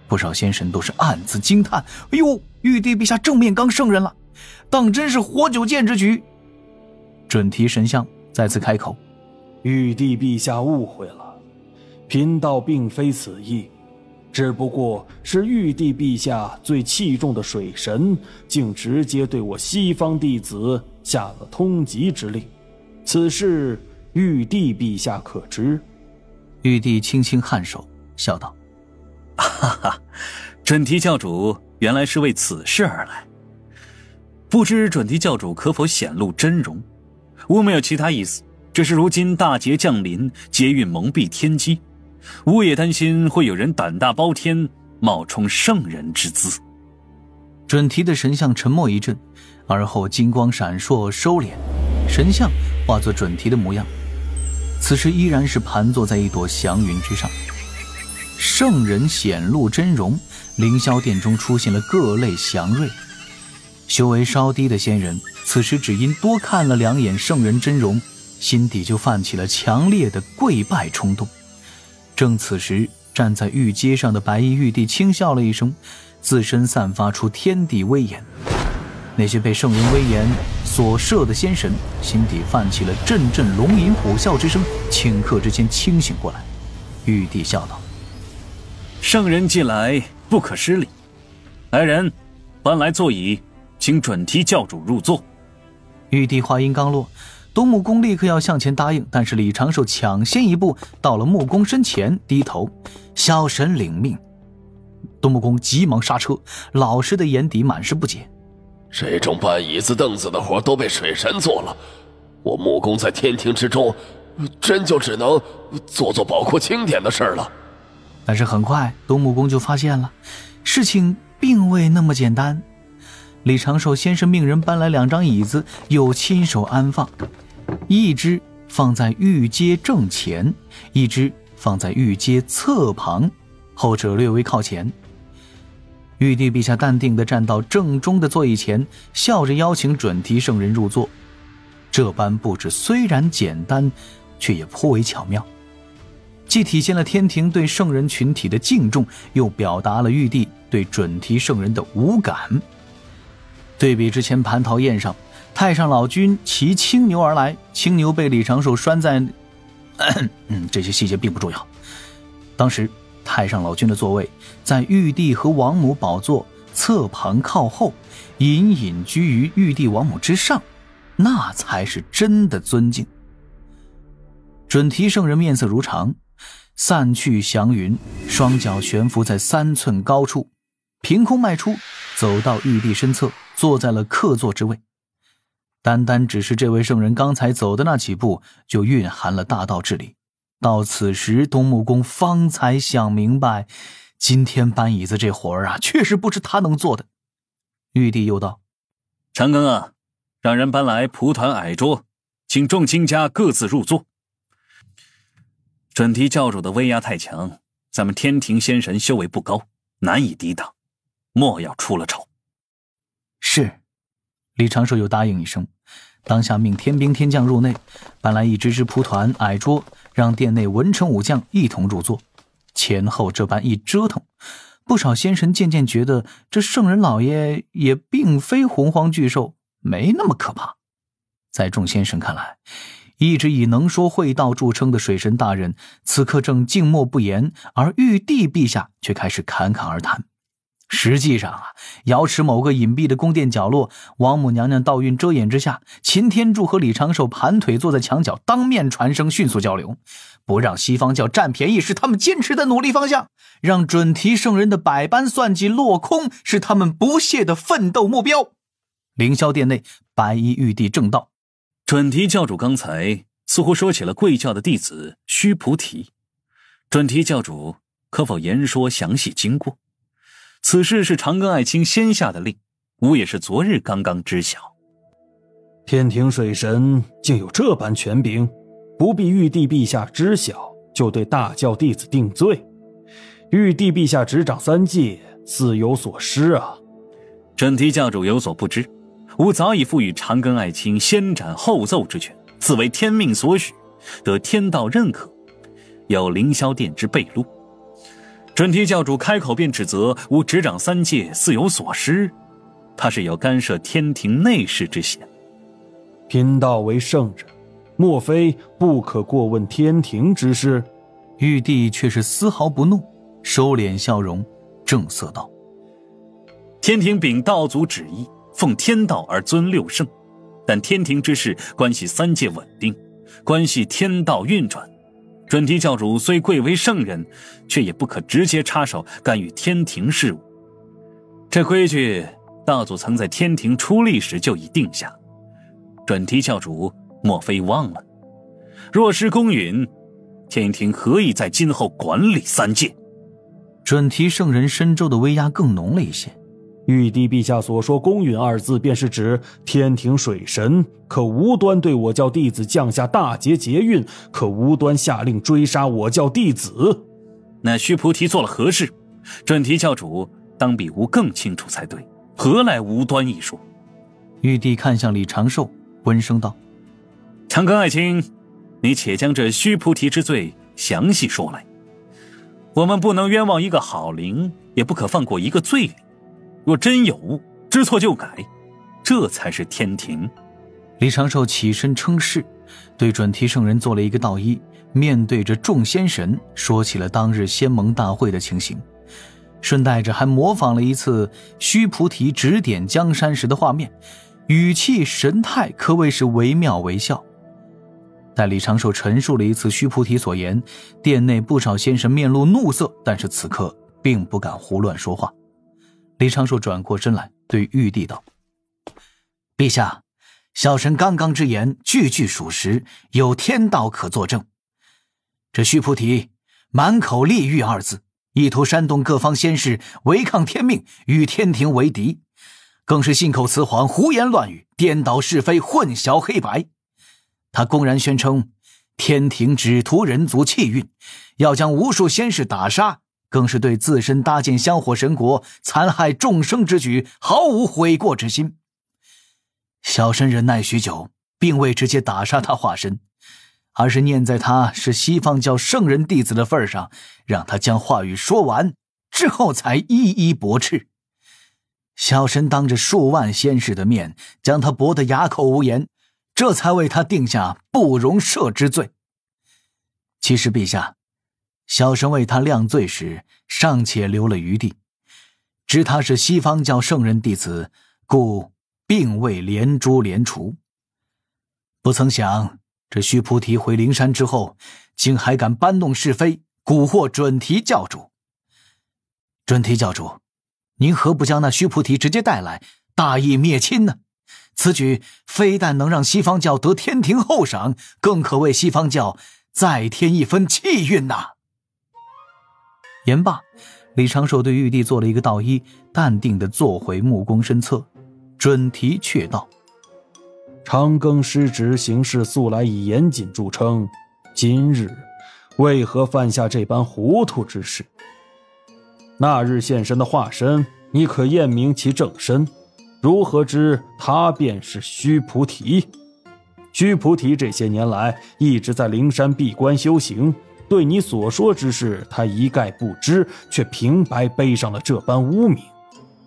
不少仙神都是暗自惊叹：哎呦，玉帝陛下正面刚圣人了，当真是活久见之举。准提神像再次开口：玉帝陛下误会了，贫道并非此意，只不过是玉帝陛下最器重的水神竟直接对我西方弟子下了通缉之令，此事玉帝陛下可知？玉帝轻轻颔首，笑道：哈哈，准提教主原来是为此事而来，不知准提教主可否显露真容？吾没有其他意思，只是如今大劫降临，劫运蒙蔽天机，吾也担心会有人胆大包天，冒充圣人之姿。准提的神像沉默一阵，而后金光闪烁收敛，神像化作准提的模样，此时依然是盘坐在一朵祥云之上。圣人显露真容，凌霄殿中出现了各类祥瑞。修为稍低的仙人此时只因多看了2眼圣人真容，心底就泛起了强烈的跪拜冲动。正此时，站在玉阶上的白衣玉帝轻笑了一声，自身散发出天地威严。那些被圣人威严所摄的仙神心底泛起了阵阵龙吟虎啸之声，顷刻之间清醒过来。玉帝笑道：圣人既来，不可失礼。来人，搬来座椅，请准提教主入座。玉帝话音刚落，东木公立刻要向前答应，但是李长寿抢先一步到了木公身前，低头：小神领命。东木公急忙刹车，老实的眼底满是不解：这种搬椅子凳子的活都被水神做了，我木工在天庭之中真就只能做宝库清点的事了。但是很快东木公就发现了事情并未那么简单。李长寿先是命人搬来2张椅子，又亲手安放，一只放在玉阶正前，一只放在玉阶侧旁，后者略微靠前。玉帝陛下淡定地站到正中的座椅前，笑着邀请准提圣人入座。这般布置虽然简单，却也颇为巧妙，既体现了天庭对圣人群体的敬重，又表达了玉帝对准提圣人的无感。对比之前蟠桃宴上，太上老君骑青牛而来，青牛被李长寿拴在这些细节并不重要。当时太上老君的座位在玉帝和王母宝座侧旁靠后，隐隐居于玉帝王母之上，那才是真的尊敬。准提圣人面色如常，散去祥云，双脚悬浮在3寸高处，凭空迈出，走到玉帝身侧，坐在了客座之位。单单只是这位圣人刚才走的那几步，就蕴含了大道之理。到此时，东木公方才想明白，今天搬椅子这活儿啊，确实不是他能做的。玉帝又道：长庚啊，让人搬来蒲团矮桌，请众卿家各自入座。准提教主的威压太强，咱们天庭仙神修为不高，难以抵挡，莫要出了丑。是。李长寿又答应一声，当下命天兵天将入内，搬来一只蒲团矮桌，让殿内文臣武将一同入座。前后这般一折腾，不少仙神渐渐觉得这圣人老爷也并非洪荒巨兽，没那么可怕。在众仙神看来，一直以能说会道著称的水神大人此刻正静默不言，而玉帝陛下却开始侃侃而谈。实际上啊，瑶池某个隐蔽的宫殿角落，王母娘娘道运遮掩之下，秦天柱和李长寿盘腿坐在墙角，当面传声，迅速交流。不让西方教占便宜是他们坚持的努力方向，让准提圣人的百般算计落空是他们不懈的奋斗目标。凌霄殿内，白衣玉帝正道：准提教主刚才似乎说起了贵教的弟子须菩提，准提教主可否言说详细经过？此事是长庚爱卿先下的令，吾也是昨日刚刚知晓。天庭水神竟有这般权柄，不必玉帝陛下知晓就对大教弟子定罪。玉帝陛下执掌3界，似有所失啊。准提教主有所不知，吾早已赋予长庚爱卿先斩后奏之权，此为天命所许，得天道认可，有凌霄殿之备录。准提教主开口便指责吾执掌三界似有所失，他是有干涉天庭内事之嫌。贫道为圣人，莫非不可过问天庭之事？玉帝却是丝毫不怒，收敛笑容，正色道：天庭秉道祖旨意，奉天道而尊六圣，但天庭之事关系三界稳定，关系天道运转。准提教主虽贵为圣人，却也不可直接插手干预天庭事务。这规矩道祖曾在天庭出力时就已定下，准提教主莫非忘了？若失公允，天庭何以在今后管理三界？准提圣人身周的威压更浓了一些。玉帝陛下所说公允二字，便是指天庭水神可无端对我教弟子降下大劫劫运，可无端下令追杀我教弟子。那须菩提做了何事？准提教主当比吾更清楚才对，何来无端一说？玉帝看向李长寿，温声道：长庚爱卿，你且将这须菩提之罪详细说来。我们不能冤枉一个好灵，也不可放过一个罪灵。若真有误，知错就改，这才是天庭。李长寿起身称是，对准提圣人做了一个道揖，面对着众仙神说起了当日仙盟大会的情形，顺带着还模仿了一次须菩提指点江山时的画面，语气神态可谓是惟妙惟肖。待李长寿陈述了一次须菩提所言，殿内不少仙神面露怒色，但是此刻并不敢胡乱说话。李长寿转过身来对玉帝道：陛下，小神刚刚之言句句属实，有天道可作证。这须菩提满口利欲二字，意图煽动各方仙士违抗天命，与天庭为敌，更是信口雌黄，胡言乱语，颠倒是非，混淆黑白。他公然宣称天庭只图人族气运，要将无数仙士打杀，更是对自身搭建香火神国、残害众生之举毫无悔过之心。小神忍耐许久，并未直接打杀他化身，而是念在他是西方教圣人弟子的份上，让他将话语说完之后才一一驳斥。小神当着数万仙士的面将他驳得哑口无言，这才为他定下不容赦之罪。其实陛下，小神为他量罪时尚且留了余地，知他是西方教圣人弟子，故并未连诛连除。不曾想这须菩提回灵山之后，竟还敢搬弄是非，蛊惑准提教主。准提教主，您何不将那须菩提直接带来，大义灭亲呢？此举非但能让西方教得天庭厚赏，更可为西方教再添一分气运呐。言罢，李长寿对玉帝做了一个道揖，淡定地坐回木工身侧。准提却道：长庚失职行事素来以严谨著称，今日为何犯下这般糊涂之事？那日现身的化身，你可验明其正身？如何知他便是须菩提？须菩提这些年来一直在灵山闭关修行，对你所说之事他一概不知，却平白背上了这般污名。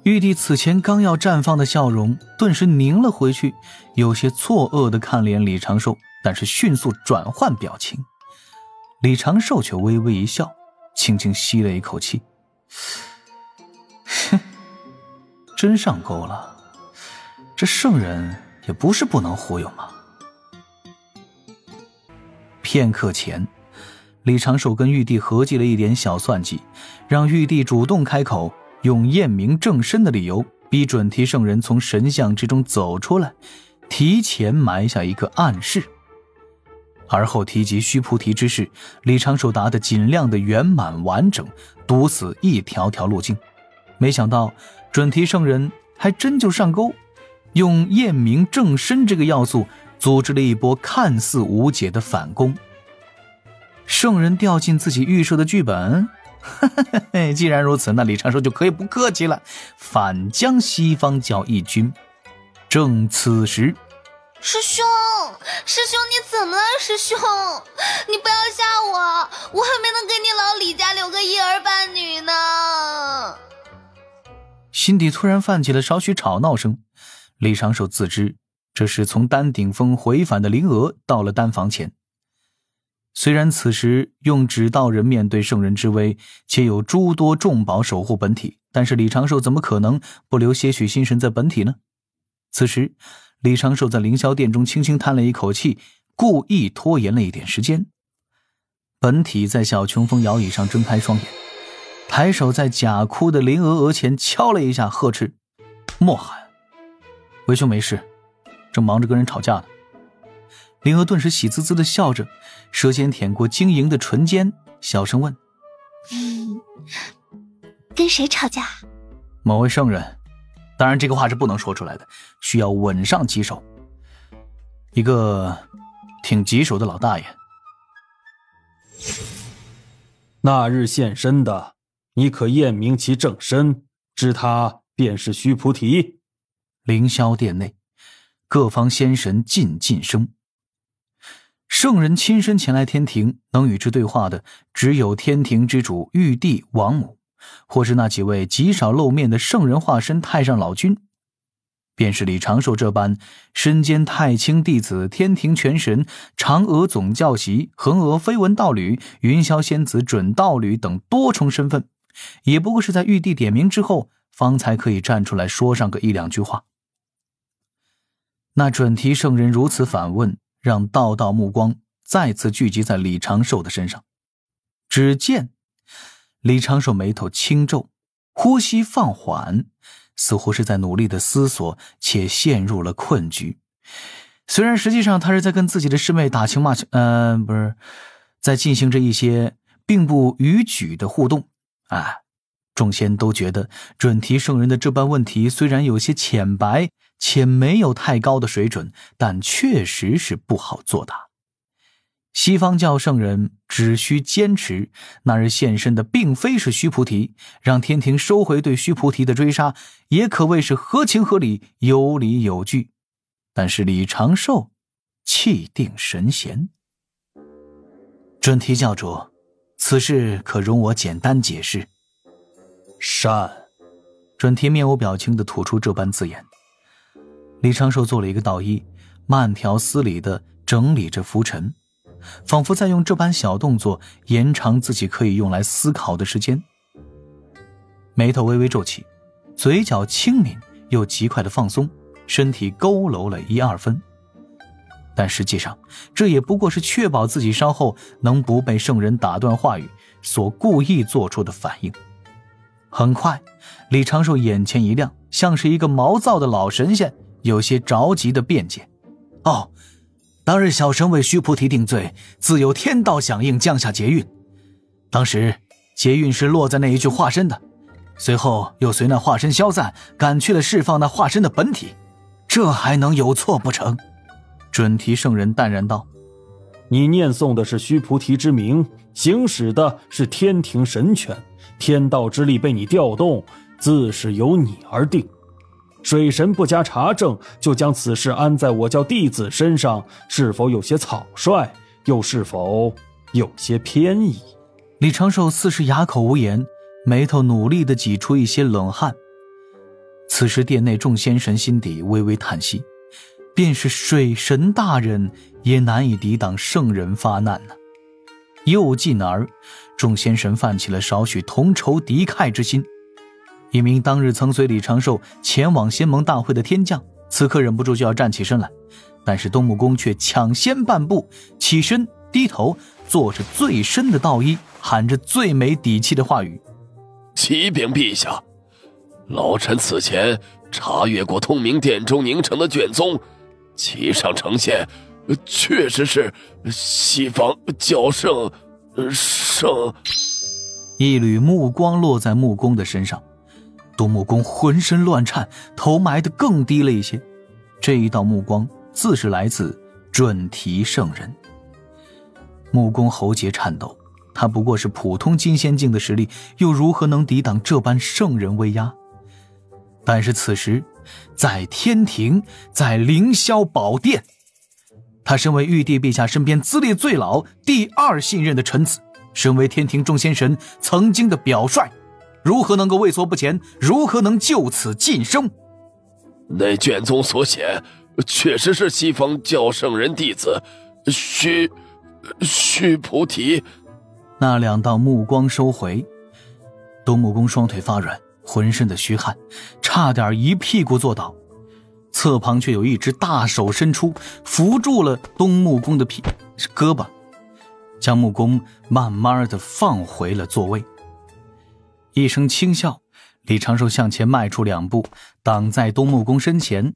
玉帝此前刚要绽放的笑容顿时凝了回去，有些错愕地看脸李长寿，但是迅速转换表情。李长寿却微微一笑，轻轻吸了一口气，哼，真上钩了。这圣人也不是不能忽悠嘛。片刻前，李长寿跟玉帝合计了一点小算计，让玉帝主动开口，用验明正身的理由逼准提圣人从神像之中走出来，提前埋下一个暗示。而后提及须菩提之事，李长寿答得尽量的圆满完整，堵死一条条路径。没想到准提圣人还真就上钩，用验明正身这个要素组织了一波看似无解的反攻。圣人掉进自己预设的剧本，既然如此，那李长寿就可以不客气了，反将西方教一军。正此时，师兄，你怎么了？师兄，你不要吓我，我还没能给你老李家留个一儿半女呢。心底突然泛起了少许吵闹声。李长寿自知这是从丹顶峰回返的灵娥到了丹房前。虽然此时用指道人面对圣人之威，且有诸多重宝守护本体，但是李长寿怎么可能不留些许心神在本体呢？此时李长寿在凌霄殿中轻轻叹了一口气，故意拖延了一点时间。本体在小琼峰摇椅上睁开双眼，抬手在假哭的灵娥额前敲了一下，呵斥：莫喊，为兄没事，正忙着跟人吵架呢。灵娥顿时喜滋滋地笑着，舌尖舔过晶莹的唇尖，小声问：跟谁吵架？某位圣人，当然这个话是不能说出来的，需要吻上棘手。一个挺棘手的老大爷。那日现身的，你可验明其正身，知他便是须菩提。凌霄殿内，各方仙神尽声。圣人亲身前来天庭，能与之对话的只有天庭之主玉帝王母，或是那几位极少露面的圣人化身太上老君。便是李长寿这般身兼太清弟子、天庭全神、嫦娥总教习、恒娥飞文道侣、云霄仙子准道侣等多重身份，也不过是在玉帝点名之后方才可以站出来说上个一两句话。那准提圣人如此反问，让道道目光再次聚集在李长寿的身上。只见李长寿眉头轻皱，呼吸放缓，似乎是在努力的思索，且陷入了困局。虽然实际上他是在跟自己的师妹打情骂俏，不是，在进行着一些并不逾矩的互动。众仙都觉得准提圣人的这般问题虽然有些浅白，且没有太高的水准，但确实是不好作答。西方教圣人只需坚持那日现身的并非是须菩提，让天庭收回对须菩提的追杀，也可谓是合情合理，有理有据。但是李长寿气定神闲。准提教主，此事可容我简单解释。善。准提面无表情地吐出这般字眼。李长寿做了一个道揖，慢条斯理地整理着拂尘，仿佛在用这般小动作延长自己可以用来思考的时间。眉头微微皱起，嘴角轻抿又极快的放松，身体佝偻了1-2分。但实际上这也不过是确保自己稍后能不被圣人打断话语所故意做出的反应。很快李长寿眼前一亮，像是一个毛躁的老神仙，有些着急的辩解：当日小神为须菩提定罪，自有天道响应，降下劫运。当时劫运是落在那一具化身的，随后又随那化身消散，赶去了释放那化身的本体，这还能有错不成？准提圣人淡然道：你念诵的是须菩提之名，行使的是天庭神权，天道之力被你调动，自是由你而定。水神不加查证就将此事安在我教弟子身上，是否有些草率，又是否有些偏移？李长寿似是哑口无言，眉头努力地挤出一些冷汗。此时殿内众仙神心底微微叹息，便是水神大人也难以抵挡圣人发难呢。又进而众仙神泛起了少许同仇敌忾之心。一名当日曾随李长寿前往仙盟大会的天将，此刻忍不住就要站起身来，但是东木公却抢先半步起身，低头做着最深的道揖，喊着最没底气的话语：启禀陛下，老臣此前查阅过通明殿中凝成的卷宗，其上呈现确实是西方教圣。一缕目光落在木工的身上，东木工浑身乱颤，头埋得更低了一些。这一道目光自是来自准提圣人。木工喉结颤抖，他不过是普通金仙境的实力，又如何能抵挡这般圣人威压？但是此时在天庭，在凌霄宝殿，他身为玉帝陛下身边资历最老、第2信任的臣子，身为天庭众仙神曾经的表率，如何能够畏缩不前？如何能就此晋升？那卷宗所写，确实是西方教圣人弟子须菩提。那2道目光收回，东木公双腿发软，浑身的虚汗，差点一屁股坐倒。侧旁却有一只大手伸出，扶住了东木公的胳膊，将木公慢慢的放回了座位。一声轻笑，李长寿向前迈出2步，挡在东木公身前。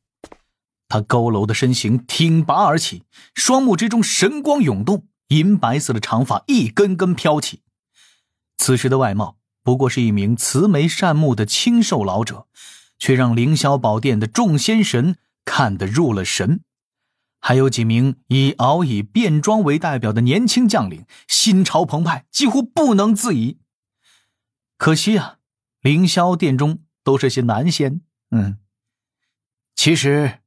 他佝偻的身形挺拔而起，双目之中神光涌动，银白色的长发一根根飘起。此时的外貌不过是一名慈眉善目的清瘦老者，却让凌霄宝殿的众仙神看得入了神。还有几名以敖乙变装为代表的年轻将领，心潮澎湃，几乎不能自已。可惜啊，凌霄殿中都是些男仙。其实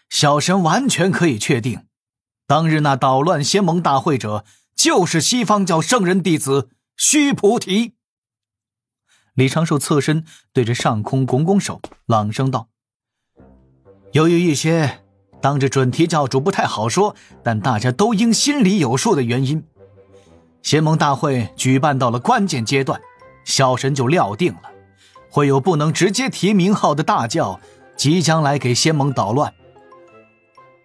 小神完全可以确定，当日那捣乱仙盟大会者就是西方教圣人弟子须菩提。李长寿侧身对着上空拱拱手，朗声道：由于一些当着准提教主不太好说，但大家都应心里有数的原因，仙盟大会举办到了关键阶段，小神就料定了会有不能直接提名号的大教即将来给仙盟捣乱。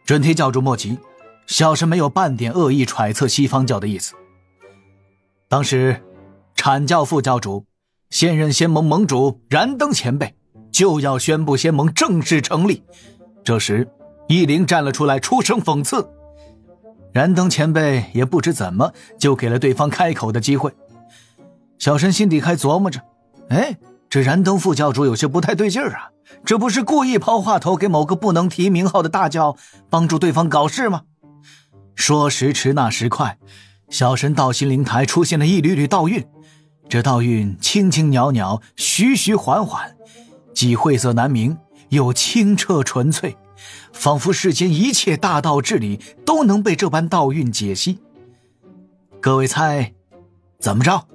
准提教主莫急，小神没有半点恶意揣测西方教的意思。当时阐教副教主现任仙盟盟主燃灯前辈就要宣布仙盟正式成立，这时义灵站了出来出声讽刺，燃灯前辈也不知怎么就给了对方开口的机会。小神心底还琢磨着，这燃灯副教主有些不太对劲儿啊，这不是故意抛话头给某个不能提名号的大教帮助对方搞事吗？说时迟那时快，小神道心灵台出现了一缕缕道韵，这道韵轻轻袅袅，徐徐缓缓，既晦涩难明，又清澈纯粹，仿佛世间一切大道至理都能被这般道韵解析。各位猜怎么着？